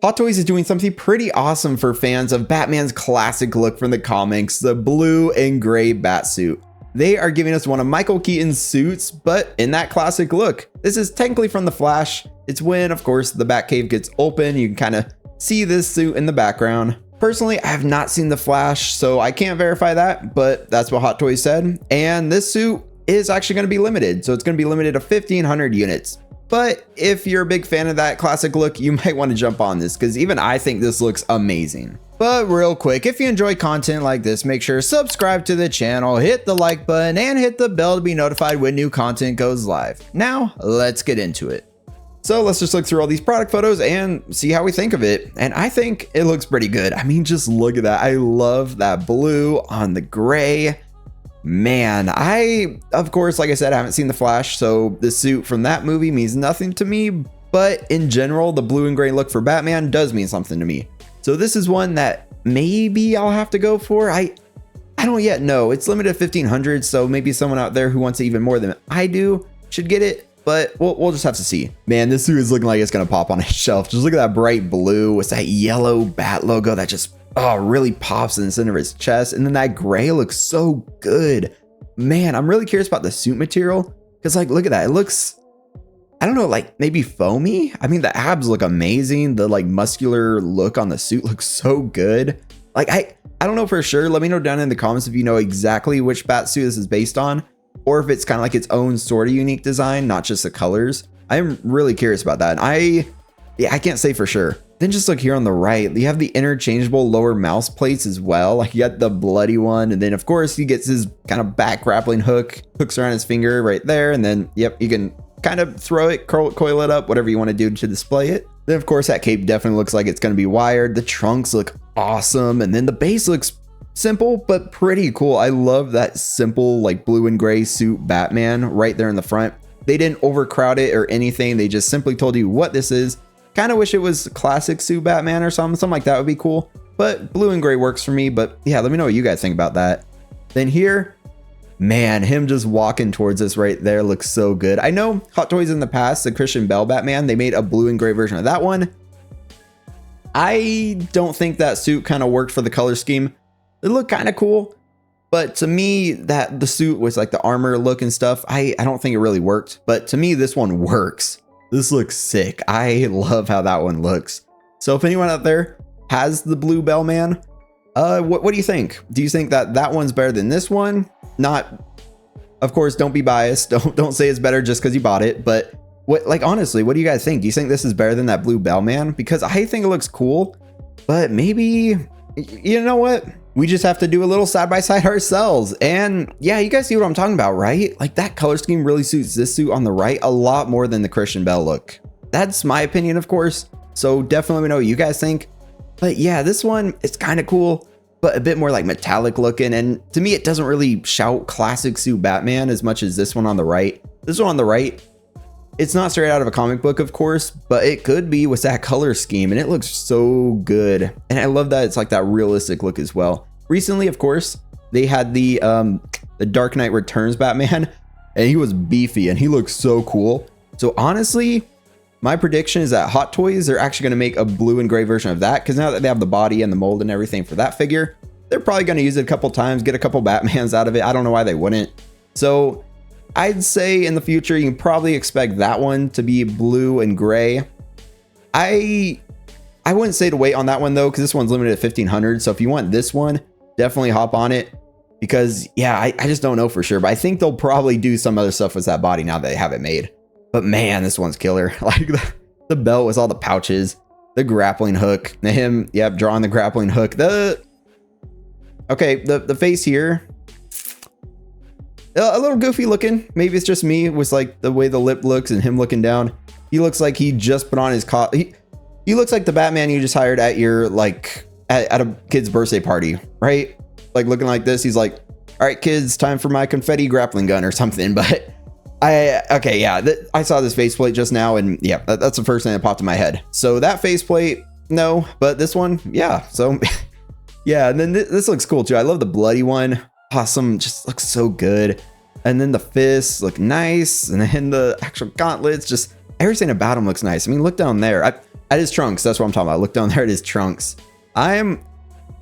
Hot Toys is doing something pretty awesome for fans of Batman's classic look from the comics, the blue and gray Batsuit. They are giving us one of Michael Keaton's suits, but in that classic look. This is technically from The Flash. It's when, of course, the Batcave gets open. You can kind of see this suit in the background. Personally, I have not seen The Flash, so I can't verify that, but that's what Hot Toys said. And this suit is actually going to be limited, so it's going to be limited to 1,500 units. But if you're a big fan of that classic look, you might want to jump on this, because even I think this looks amazing. But real quick, if you enjoy content like this, make sure to subscribe to the channel, hit the like button, and hit the bell to be notified when new content goes live. Now, let's get into it. So let's just look through all these product photos and see how we think of it. And I think it looks pretty good. I mean, just look at that. I love that blue on the gray. Man, of course, like I said, I haven't seen The Flash, so the suit from that movie means nothing to me. But in general, the blue and gray look for Batman does mean something to me. So this is one that maybe I'll have to go for. I don't yet know. It's limited to 1,500, so maybe someone out there who wants it even more than I do should get it. But we'll just have to see. Man, this suit is looking like it's gonna pop on a shelf. Just look at that bright blue with that yellow bat logo that just really pops in the center of his chest. And then that gray looks so good. Man, I'm really curious about the suit material. Because like, look at that. It looks, I don't know, like maybe foamy. I mean, the abs look amazing. The like muscular look on the suit looks so good. Like, I don't know for sure. Let me know down in the comments if you know exactly which bat suit this is based on, or if it's kind of like its own sort of unique design, not just the colors. I'm really curious about that. And I can't say for sure. Then just look here on the right, you have the interchangeable lower mouse plates as well. Like you got the bloody one. And then of course he gets his kind of back grappling hooks around his finger right there. And then, yep, you can kind of throw it, coil it up, whatever you want to do to display it. Then of course that cape definitely looks like it's going to be wired. The trunks look awesome. And then the base looks simple, but pretty cool. I love that simple like blue and gray suit Batman right there in the front. They didn't overcrowd it or anything. They just simply told you what this is. Kind of wish it was classic suit Batman or something like that would be cool. But blue and gray works for me. But yeah, let me know what you guys think about that. Then here, man, him just walking towards us right there looks so good. I know Hot Toys in the past, the Christian Bale Batman, they made a blue and gray version of that one. I don't think that suit kind of worked for the color scheme. It looked kind of cool, but to me, that the suit was like the armor look and stuff. I don't think it really worked, but to me, this one works. This looks sick. I love how that one looks. So if anyone out there has the blue Bellman, what do you think? Do you think that that one's better than this one? Not, of course, don't be biased. Don't say it's better just because you bought it. But what, like, honestly, what do you guys think? Do you think this is better than that blue Bellman? Because I think it looks cool, but maybe, you know what? We just have to do a little side by side ourselves. And yeah, you guys see what I'm talking about, right? Like that color scheme really suits this suit on the right a lot more than the Christian Bale look. That's my opinion, of course. So definitely let me know what you guys think. But yeah, this one, it's kind of cool, but a bit more like metallic looking. And to me, it doesn't really shout classic suit Batman as much as this one on the right. This one on the right, it's not straight out of a comic book, of course, but it could be with that color scheme, and it looks so good. And I love that it's like that realistic look as well. Recently, of course, they had the Dark Knight Returns Batman, and he was beefy, and he looks so cool. So honestly, my prediction is that Hot Toys are actually going to make a blue and gray version of that, because now that they have the body and the mold and everything for that figure, they're probably going to use it a couple times, get a couple Batmans out of it. I don't know why they wouldn't. So I'd say in the future, you can probably expect that one to be blue and gray. I wouldn't say to wait on that one though, because this one's limited to 1,500. So if you want this one, definitely hop on it, because yeah, I just don't know for sure, but I think they'll probably do some other stuff with that body now that they have it made. But man, this one's killer. Like the belt with all the pouches, the grappling hook, him, yep, drawing the grappling hook. The face here, a little goofy looking. Maybe it's just me with like the way the lip looks and him looking down. He looks like he just put on his he looks like the Batman you just hired at your like at a kid's birthday party, right? Like looking like this. He's like, all right, kids, time for my confetti grappling gun or something. But I saw this faceplate just now, and yeah, that's the first thing that popped in my head. So that faceplate, no, but this one, yeah. So yeah, and then this looks cool too. I love the bloody one. Awesome, just looks so good. And then the fists look nice, and then the actual gauntlets, just everything about them looks nice. I mean, look down there. That is Trunks. That's what I'm talking about. Look down there. It is Trunks. I'm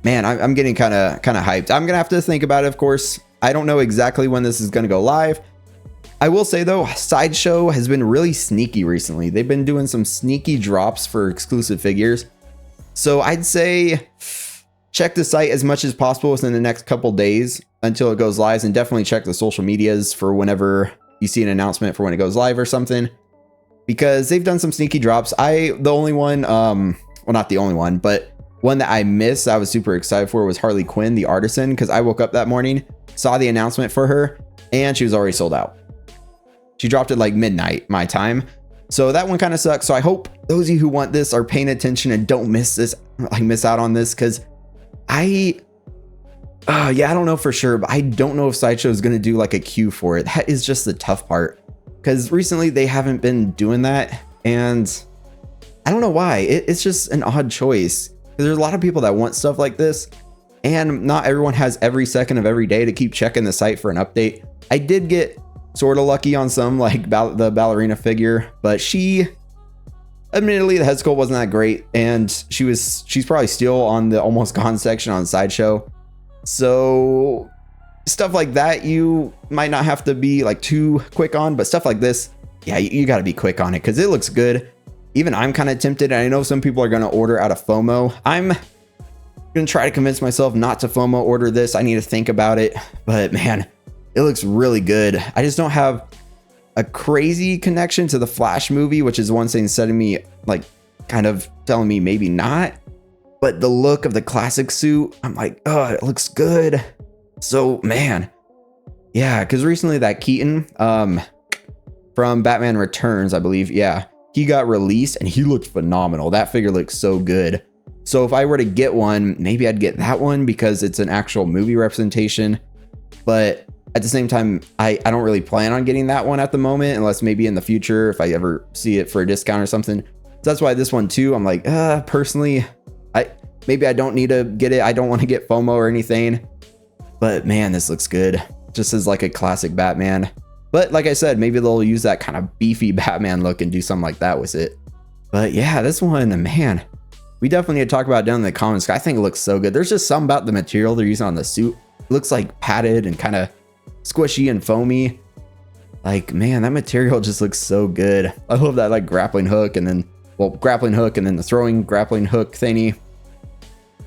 getting kind of hyped. I'm going to have to think about it, of course. I don't know exactly when this is going to go live. I will say though, Sideshow has been really sneaky recently. They've been doing some sneaky drops for exclusive figures. So I'd say check the site as much as possible within the next couple days until it goes live, and definitely check the social medias for whenever you see an announcement for when it goes live or something, because they've done some sneaky drops. The only one, well, not the only one, but one that I missed, I was super excited for, was Harley Quinn, the Artisan, because I woke up that morning, saw the announcement for her, and she was already sold out. She dropped at like midnight my time. So that one kind of sucks. So I hope those of you who want this are paying attention and don't miss this, like miss out on this, because I don't know for sure, but I don't know if Sideshow is going to do like a queue for it. That is just the tough part, because recently they haven't been doing that, and I don't know why. It's just an odd choice, because there's a lot of people that want stuff like this, and not everyone has every second of every day to keep checking the site for an update. I did get sort of lucky on some, like the ballerina figure, but she, admittedly, the head sculpt wasn't that great, and she's probably still on the almost gone section on Sideshow. So stuff like that you might not have to be like too quick on, but stuff like this, yeah, you got to be quick on it because it looks good. Even I'm kind of tempted, and I know some people are going to order out of FOMO. I'm going to try to convince myself not to FOMO order this. I need to think about it, but man, it looks really good. I just don't have a crazy connection to the Flash movie, which is one thing setting me, like, kind of telling me maybe not. But the look of the classic suit, I'm like, oh, it looks good. So man, yeah, because recently that Keaton from Batman Returns, I believe, yeah, he got released and he looked phenomenal. That figure looks so good. So if I were to get one, maybe I'd get that one because it's an actual movie representation. But at the same time, I don't really plan on getting that one at the moment, unless maybe in the future if I ever see it for a discount or something. So that's why this one too, I'm like, personally, maybe I don't need to get it. I don't want to get FOMO or anything, but man, this looks good. Just as like a classic Batman. But like I said, maybe they'll use that kind of beefy Batman look and do something like that with it. But yeah, this one, man, we definitely need to talk about it down in the comments. I think it looks so good. There's just something about the material they're using on the suit. It looks like padded and kind of squishy and foamy. Like, man, that material just looks so good. I love that like grappling hook, and then, well, grappling hook and then the throwing grappling hook thingy.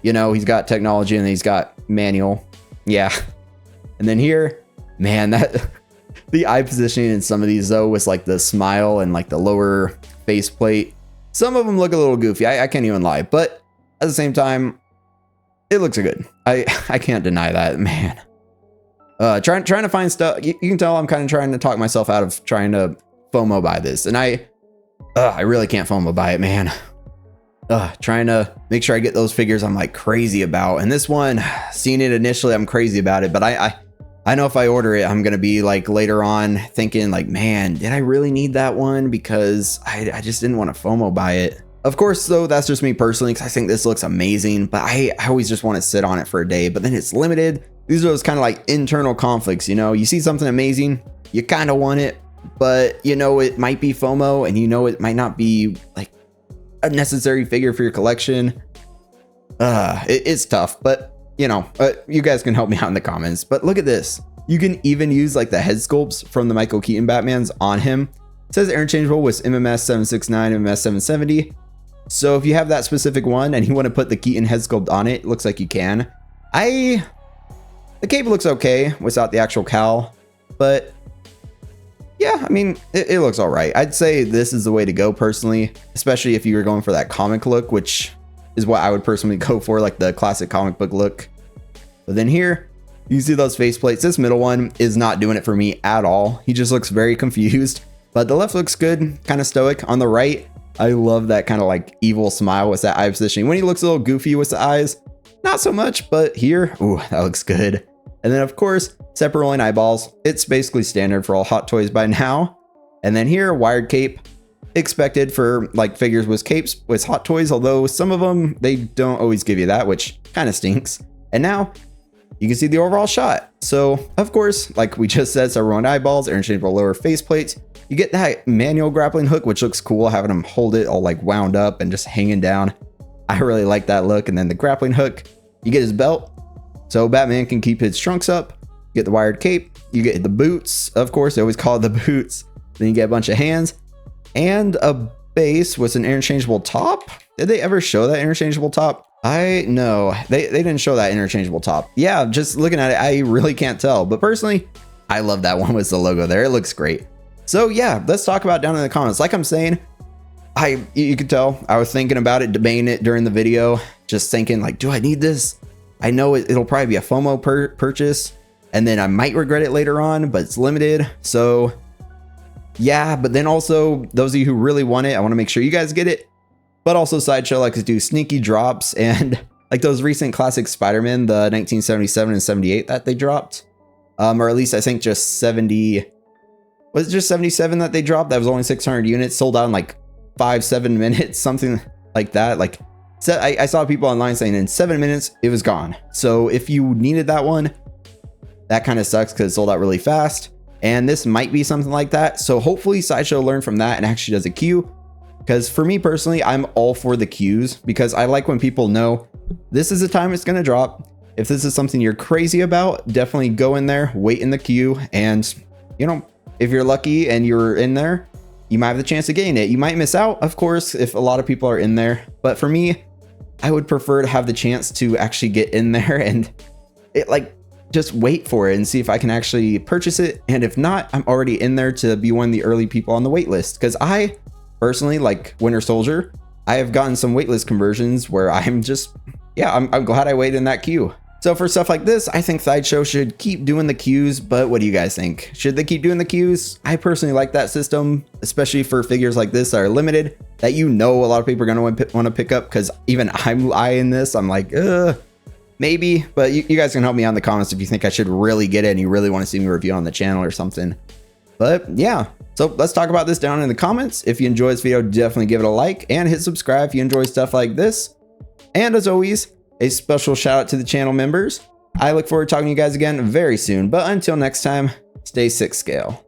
You know, he's got technology and he's got manual. Yeah. And then here, man, that the eye positioning in some of these though, with like the smile and like the lower faceplate, some of them look a little goofy. I can't even lie, but at the same time, it looks good. I can't deny that, man. Trying to find stuff. You can tell I'm kind of trying to talk myself out of trying to FOMO buy this, and I really can't FOMO buy it, man. Trying to make sure I get those figures I'm like crazy about, and this one, seeing it initially, I'm crazy about it, but I know if I order it, I'm gonna be like later on thinking like, man, did I really need that one? Because I just didn't want to FOMO buy it. Of course, though, that's just me personally, because I think this looks amazing, but I always just want to sit on it for a day, but then it's limited. These are those kind of like internal conflicts, you know, you see something amazing, you kind of want it, but you know, it might be FOMO, and you know, it might not be like a necessary figure for your collection. It's tough, but you know, you guys can help me out in the comments. But look at this. You can even use like the head sculpts from the Michael Keaton Batmans on him. It says interchangeable with MMS 769 and MMS 770. So if you have that specific one and you want to put the Keaton head sculpt on it, it looks like you can. The cape looks okay without the actual cowl, but yeah, I mean, it looks all right. I'd say this is the way to go personally, especially if you were going for that comic look, which is what I would personally go for, like the classic comic book look. But then here, you see those faceplates. This middle one is not doing it for me at all. He just looks very confused, but the left looks good, kind of stoic. On the right, I love that kind of like evil smile with that eye positioning. When he looks a little goofy with the eyes, not so much, but here, ooh, that looks good. And then of course, separate rolling eyeballs. It's basically standard for all Hot Toys by now. And then here, wired cape, expected for like figures with capes with Hot Toys, although some of them, they don't always give you that, which kind of stinks. And now you can see the overall shot. So of course, like we just said, several eyeballs, interchangeable lower faceplates. You get that manual grappling hook, which looks cool, having him hold it all like wound up and just hanging down. I really like that look. And then the grappling hook, you get his belt, so Batman can keep his trunks up. You get the wired cape, you get the boots, of course, they always call it the boots. Then you get a bunch of hands and a base with an interchangeable top. Did they ever show that interchangeable top? No, they didn't show that interchangeable top. Yeah, just looking at it, I really can't tell. But personally, I love that one with the logo there. It looks great. So yeah, let's talk about down in the comments. Like I'm saying, you could tell I was thinking about it, debating it during the video, just thinking like, do I need this? I know it'll probably be a FOMO purchase, and then I might regret it later on, but it's limited. So yeah, but then also those of you who really want it, I want to make sure you guys get it. But also Sideshow likes to do sneaky drops, and like those recent classic Spider-Man, the 1977 and 78 that they dropped, or at least I think just 70, was it just 77 that they dropped? That was only 600 units, sold out in like 5-7 minutes, something like that. Like I saw people online saying in 7 minutes it was gone. So if you needed that one, that kind of sucks because it sold out really fast. And this might be something like that. So hopefully Sideshow learned from that and actually does a queue. Because for me personally, I'm all for the queues because I like when people know this is the time it's going to drop. If this is something you're crazy about, definitely go in there, wait in the queue. And you know, if you're lucky and you're in there, you might have the chance of getting it. You might miss out, of course, if a lot of people are in there. But for me, I would prefer to have the chance to actually get in there and just wait for it and see if I can actually purchase it. And if not, I'm already in there to be one of the early people on the wait list. Because I personally, like Winter Soldier, I have gotten some waitlist conversions where I'm just, yeah, I'm glad I waited in that queue. So for stuff like this, I think Sideshow should keep doing the queues, but what do you guys think? Should they keep doing the queues? I personally like that system, especially for figures like this that are limited, that you know a lot of people are going to want to pick up, because even I'm eyeing this. I'm like, maybe, but you guys can help me out in the comments if you think I should really get it and you really want to see me review on the channel or something. But yeah, so let's talk about this down in the comments. If you enjoyed this video, definitely give it a like and hit subscribe if you enjoy stuff like this. And as always, a special shout out to the channel members. I look forward to talking to you guys again very soon, but until next time, stay 6 scale.